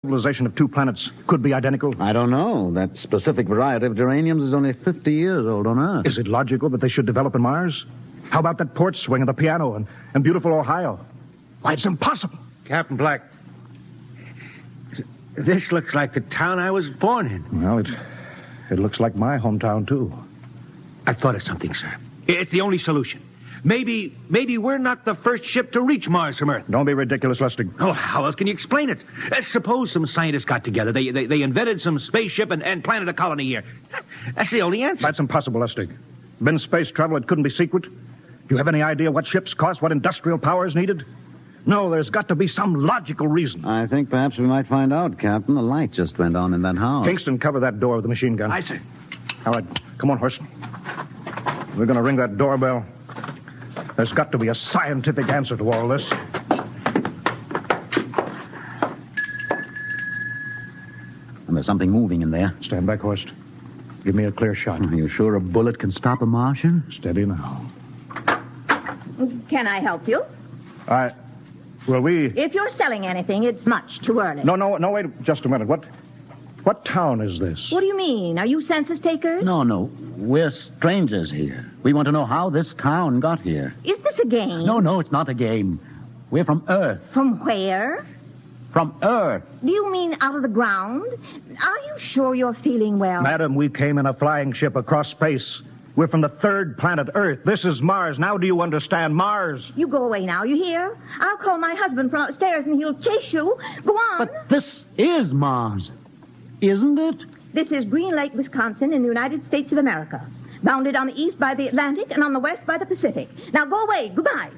civilization of two planets could be identical? I don't know. That specific variety of geraniums is only 50 years old on Earth. Is it logical that they should develop in Mars? How about that porch swing and the piano and beautiful Ohio? Why, it's impossible. Captain Black, this looks like the town I was born in. Well, it looks like my hometown, too. I thought of something, sir. It's the only solution. Maybe we're not the first ship to reach Mars from Earth. Don't be ridiculous, Lustig. Oh, how else can you explain it? Suppose some scientists got together. They invented some spaceship and planted a colony here. That's the only answer. That's impossible, Lustig. Been space travel, it couldn't be secret. Do you have any idea what ships cost, what industrial power is needed? No, there's got to be some logical reason. I think perhaps we might find out, Captain. The light just went on in that house. Kingston, cover that door with the machine gun. Aye, sir. All right, come on, Horst. We're going to ring that doorbell. There's got to be a scientific answer to all this. And there's something moving in there. Stand back, Horst. Give me a clear shot. Are you sure a bullet can stop a Martian? Steady now. Can I help you? Well, If you're selling anything, it's much too early. No, wait just a minute. What town is this? What do you mean? Are you census takers? No. We're strangers here. We want to know how this town got here. Is this a game? No, it's not a game. We're from Earth. From where? From Earth. Do you mean out of the ground? Are you sure you're feeling well? Madam, we came in a flying ship across space. We're from the third planet, Earth. This is Mars. Now do you understand? Mars. You go away now, you hear? I'll call my husband from upstairs and he'll chase you. Go on. But this is Mars, isn't it? This is Green Lake, Wisconsin, in the United States of America. Bounded on the east by the Atlantic and on the west by the Pacific. Now go away. Goodbye.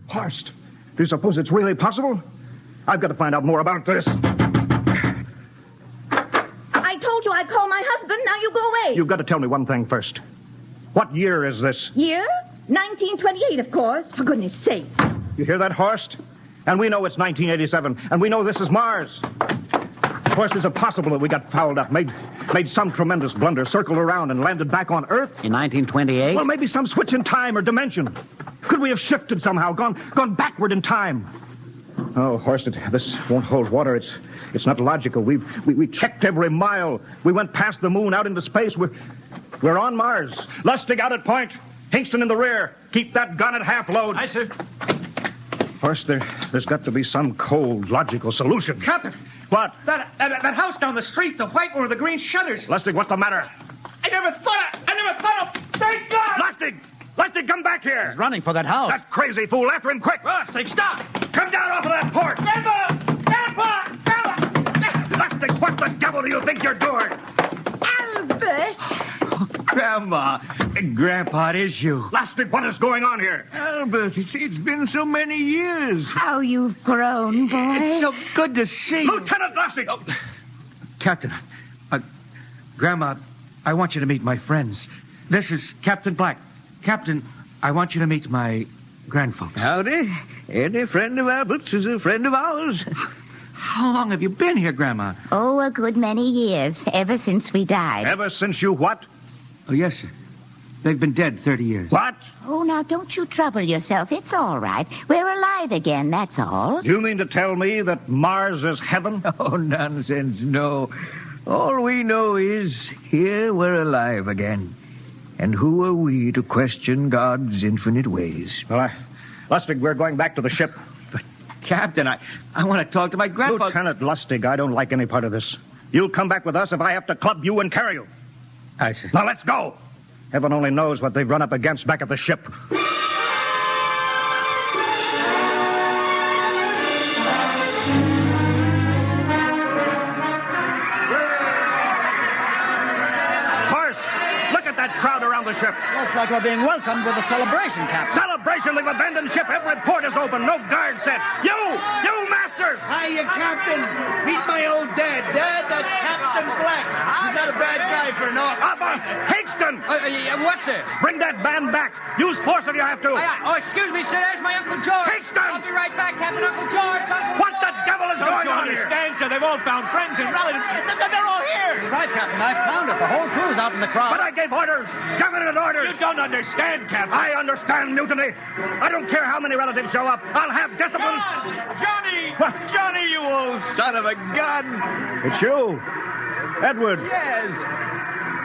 Horst, do you suppose it's really possible? I've got to find out more about this. I told you I'd call my husband. Now you go away. You've got to tell me one thing first. What year is this? Year? 1928, of course. For goodness sake. You hear that, Horst? And we know it's 1987, and we know this is Mars. Horst, is it possible that we got fouled up, made some tremendous blunder, circled around, and landed back on Earth? In 1928? Well, maybe some switch in time or dimension. Could we have shifted somehow, gone backward in time? Oh, Horst, this won't hold water. It's not logical. We checked every mile. We went past the moon, out into space. We're on Mars. Lustig out at point. Hingston in the rear. Keep that gun at half load. Aye, sir. Horst, there's got to be some cold, logical solution. Captain. What? That house down the street, the white one with the green shutters. Lustig, what's the matter? I never thought of... Thank God! Lustig, come back here. He's running for that house. That crazy fool. After him, quick. Lustig, stop! Come down off of that porch. Grandpa! Lustig, what the devil do you think you're doing? Albert! Grandpa, it is you. Lustig, what is going on here? Albert, it's been so many years. How you've grown, boy. It's so good to see you. Lieutenant Lustig! Oh, Captain, Grandma, I want you to meet my friends. This is Captain Black. Captain, I want you to meet my grandfolks. Howdy. Any friend of Albert's is a friend of ours. How long have you been here, Grandma? Oh, a good many years, ever since we died. Ever since you what? Oh, yes, sir. They've been dead 30 years. What? Oh, now, don't you trouble yourself. It's all right. We're alive again, that's all. Do you mean to tell me that Mars is heaven? Oh, nonsense, no. All we know is here we're alive again. And who are we to question God's infinite ways? Well, Lustig, we're going back to the ship. But, Captain, I want to talk to my grandpa. Lieutenant Lustig, I don't like any part of this. You'll come back with us if I have to club you and carry you. Aye, sir. Now, let's go. Heaven only knows what they've run up against back at the ship. Crowd around the ship. Looks like we're being welcomed with a celebration, Captain. Celebration! They've abandoned ship. Every port is open. No guard set. You masters! Hiya, Captain. Meet my old dad. Dad, that's Captain Black. He's not a bad guy for an officer. Higston! What's it? Bring that band back. Use force if you have to. Oh, excuse me, sir. There's my Uncle George. Higston! I'll be right back, Captain. Uncle George. What the devil is going on here? Understand, sir? They've all found friends and relatives. They're all here. You're right, Captain. I found it. The whole crew's out in the crowd. But I gave orders. Definite orders. You don't understand, Captain. I understand mutiny. I don't care how many relatives show up. I'll have discipline. Johnny! What? Johnny, you old son of a gun! It's you. Edward. Yes!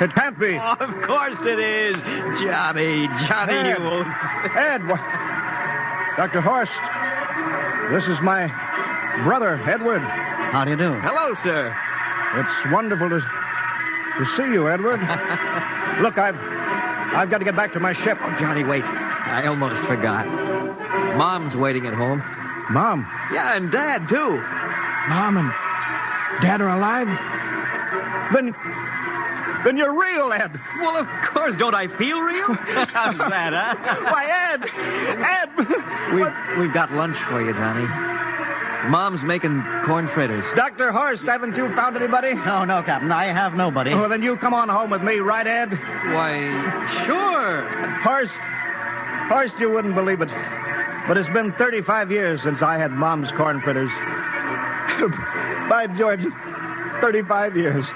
It can't be. Oh, of course it is. Johnny, Ed. you old... Ed. Dr. Horst. This is my brother, Edward. How do you do? Hello, sir. It's wonderful to see you, Edward. Look, I've got to get back to my ship. Oh, Johnny, wait. I almost forgot. Mom's waiting at home. Mom. Yeah, and Dad, too. Mom and Dad are alive? Then you're real, Ed. Well, of course. Don't I feel real? How's that, huh? Why, Ed! We've got lunch for you, Johnny. Mom's making corn fritters. Dr. Horst, haven't you found anybody? No, Captain. I have nobody. Oh, then you come on home with me, right, Ed? Why, sure. Horst, you wouldn't believe it, but it's been 35 years since I had Mom's corn fritters. By George, 35 years.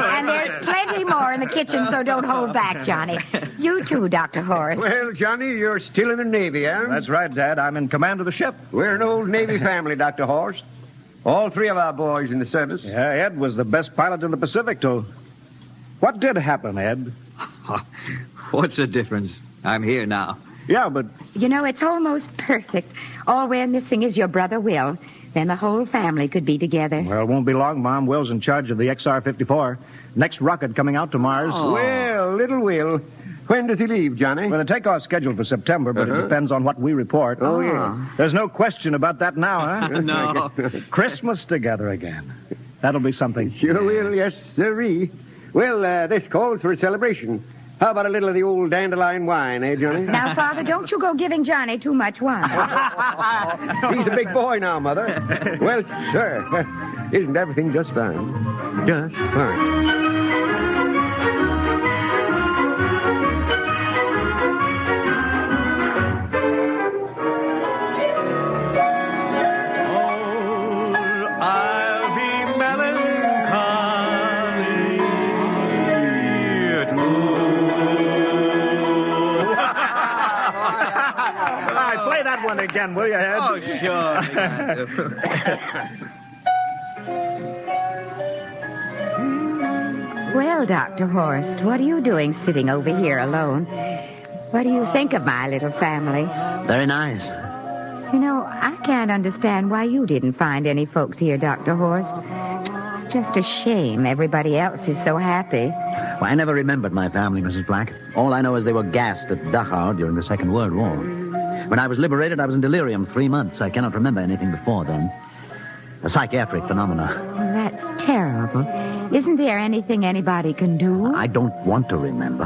And there's plenty more in the kitchen, so don't hold back, Johnny. You too, Dr. Horst. Well, Johnny, you're still in the Navy, huh? That's right, Dad. I'm in command of the ship. We're an old Navy family, Dr. Horst. All three of our boys in the service. Yeah, Ed was the best pilot in the Pacific, too. What did happen, Ed? What's the difference? I'm here now. Yeah, but... You know, it's almost perfect. All we're missing is your brother, Will. Then the whole family could be together. Well, it won't be long, Mom. Will's in charge of the XR-54. Next rocket coming out to Mars. Oh. Well, little Will. When does he leave, Johnny? Well, the takeoff's scheduled for September, but it depends on what we report. Oh, yeah. There's no question about that now, huh? No. Christmas together again. That'll be something. Sure will, yes, sirree. Well, this calls for a celebration. How about a little of the old dandelion wine, eh, Johnny? Now, Father, don't you go giving Johnny too much wine. He's a big boy now, Mother. Well, sir, isn't everything just fine? Just fine. Play that one again, will you, Ed? Oh, sure. Well, Dr. Horst, what are you doing sitting over here alone? What do you think of my little family? Very nice. You know, I can't understand why you didn't find any folks here, Dr. Horst. It's just a shame everybody else is so happy. Well, I never remembered my family, Mrs. Black. All I know is they were gassed at Dachau during the Second World War. When I was liberated, I was in delirium 3 months. I cannot remember anything before then. A psychiatric phenomena. Well, that's terrible. Isn't there anything anybody can do? I don't want to remember.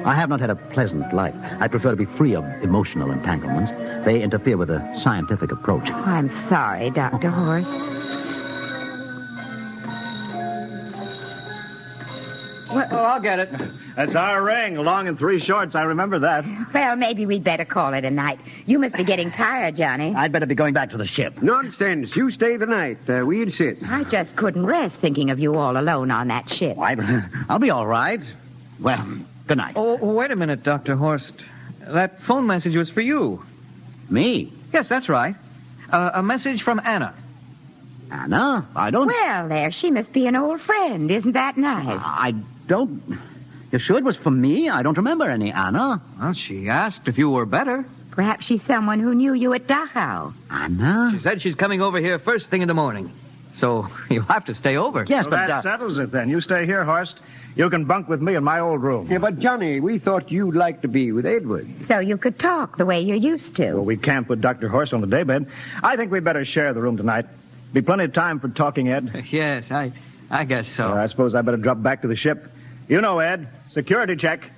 I have not had a pleasant life. I prefer to be free of emotional entanglements. They interfere with a scientific approach. Oh, I'm sorry, Dr. Horst. Oh, I'll get it. That's our ring, long and 3 shorts. I remember that. Well, maybe we'd better call it a night. You must be getting tired, Johnny. I'd better be going back to the ship. Nonsense. You stay the night. We insist. I just couldn't rest thinking of you all alone on that ship. I'll be all right. Well, good night. Oh, wait a minute, Dr. Horst. That phone message was for you. Me? Yes, that's right. A message from Anna. Anna? I don't... Well, there, she must be an old friend. Isn't that nice? I don't... You sure it was for me? I don't remember any Anna. Well, she asked if you were better. Perhaps she's someone who knew you at Dachau. Anna? She said she's coming over here first thing in the morning. So you'll have to stay over. Yes, Well, but... that settles it, then. You stay here, Horst. You can bunk with me in my old room. Yeah, but, Johnny, we thought you'd like to be with Edward. So you could talk the way you used to. Well, we can't put Dr. Horst on the daybed. I think we better share the room tonight. Be plenty of time for talking, Ed. Yes, I guess so. I suppose I better drop back to the ship. You know, Ed, security check.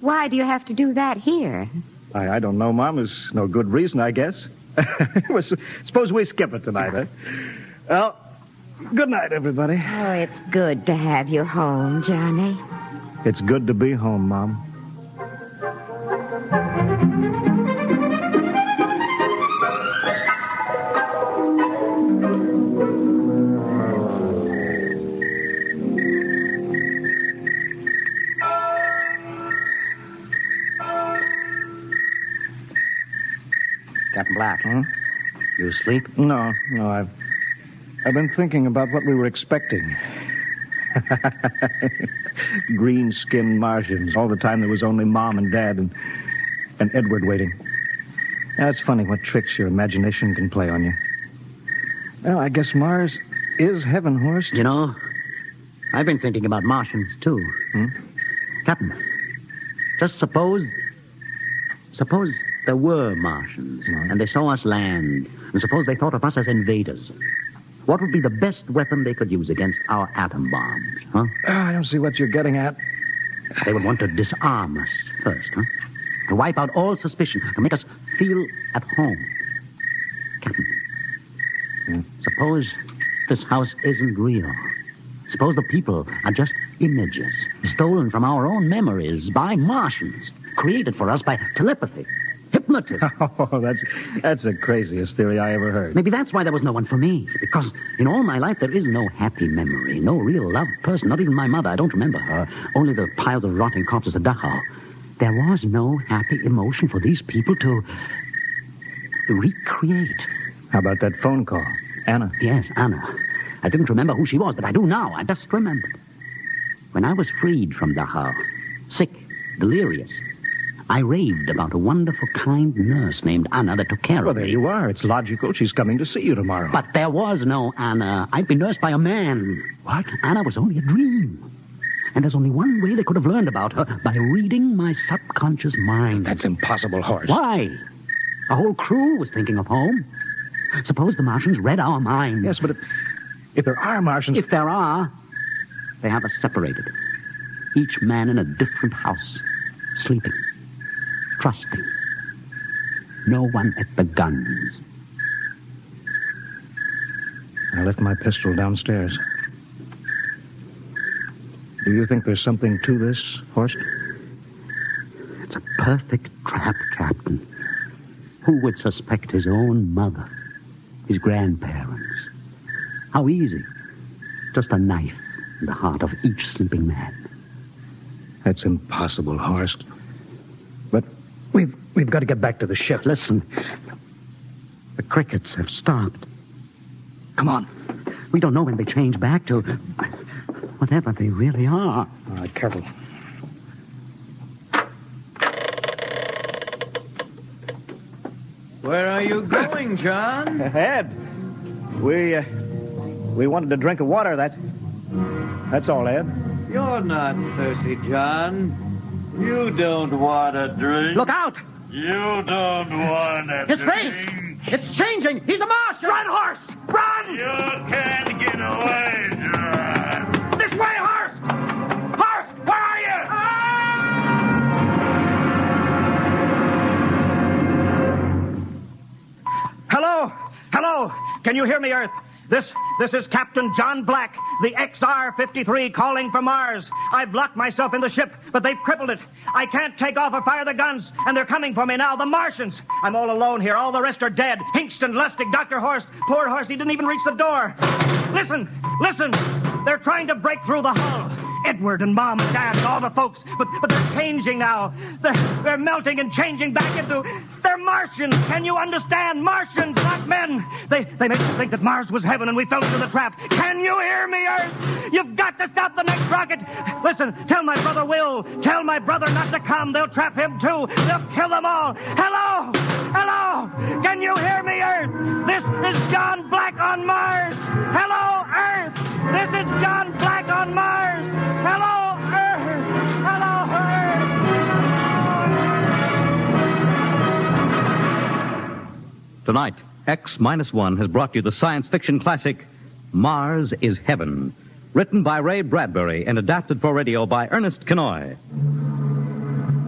Why do you have to do that here? I don't know, Mom. There's no good reason, I guess. Well, suppose we skip it tonight, huh? Well, good night, everybody. Oh, it's good to have you home, Johnny. It's good to be home, Mom. Captain Black. You asleep? No, I've been thinking about what we were expecting. Green-skinned Martians. All the time there was only Mom and Dad and Edward waiting. That's funny what tricks your imagination can play on you. Well, I guess Mars is heaven, Horst. You know, I've been thinking about Martians, too. Captain, just suppose there were Martians, and they saw us land, and suppose they thought of us as invaders. What would be the best weapon they could use against our atom bombs, huh? I don't see what you're getting at. They would want to disarm us first, huh? To wipe out all suspicion, to make us feel at home. Captain, suppose this house isn't real. Suppose the people are just images, stolen from our own memories by Martians, created for us by telepathy, hypnotism. Oh, that's the craziest theory I ever heard. Maybe that's why there was no one for me. Because in all my life, there is no happy memory, no real loved person, not even my mother. I don't remember her. Only the piles of rotting corpses at Dachau. There was no happy emotion for these people to recreate. How about that phone call? Anna? Yes, Anna. I didn't remember who she was, but I do now. I just remembered. When I was freed from Dachau, sick, delirious, I raved about a wonderful, kind nurse named Anna that took care of me. Well, there you are. It's logical. She's coming to see you tomorrow. But there was no Anna. I'd been nursed by a man. What? Anna was only a dream. And there's only one way they could have learned about her, by reading my subconscious mind. That's impossible, Horace. Why? The whole crew was thinking of home. Suppose the Martians read our minds. Yes, but if there are Martians... If there are, they have us separated. Each man in a different house, sleeping, trusting. No one at the guns. I left my pistol downstairs. Do you think there's something to this, Horst? It's a perfect trap, Captain. Who would suspect his own mother, his grandparents? How easy. Just a knife in the heart of each sleeping man. That's impossible, Horst. But we've got to get back to the ship. Listen. The crickets have stopped. Come on. We don't know when they change back to whatever they really are. All right, careful. Where are you going, John? Ed, we wanted a drink of water. That's all, Ed. You're not thirsty, John. You don't want a drink. Look out! You don't want a His drink. face! It's changing! He's a Martian! Run, horse! Run! You can't get away, John. This way, horse! Horse, where are you? Hello? Hello? Can you hear me, Earth? This is Captain John Black, the XR-53 calling from Mars. I've locked myself in the ship, but they've crippled it. I can't take off or fire the guns, and they're coming for me now, the Martians. I'm all alone here. All the rest are dead. Hinkston, Lustig, Dr. Horst. Poor Horst, he didn't even reach the door. Listen. They're trying to break through the hull. Edward and Mom and Dad and all the folks, but they're changing now. They're melting and changing back into... They're Martians. Can you understand? Martians, not men. They make us think that Mars was heaven and we fell into the trap. Can you hear me, Earth? You've got to stop the next rocket. Listen, tell my brother Will. Tell my brother not to come. They'll trap him, too. They'll kill them all. Hello? Can you hear me, Earth? This is John Black on Mars. Hello, Earth. This is John Black on Mars. Hello, Earth. Hello, Earth. Tonight, X-1 has brought you the science fiction classic, Mars is Heaven, written by Ray Bradbury and adapted for radio by Ernest Kenoy.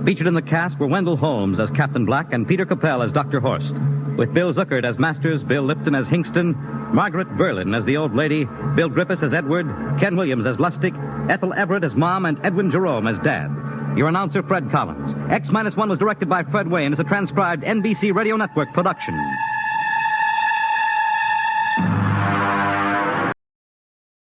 Featured in the cast were Wendell Holmes as Captain Black and Peter Capell as Dr. Horst, with Bill Zuckert as Masters, Bill Lipton as Hinkston, Margaret Berlin as the old lady, Bill Griffiths as Edward, Ken Williams as Lustig, Ethel Everett as Mom, and Edwin Jerome as Dad. Your announcer, Fred Collins. X-1 was directed by Fred Wayne as a transcribed NBC Radio Network production.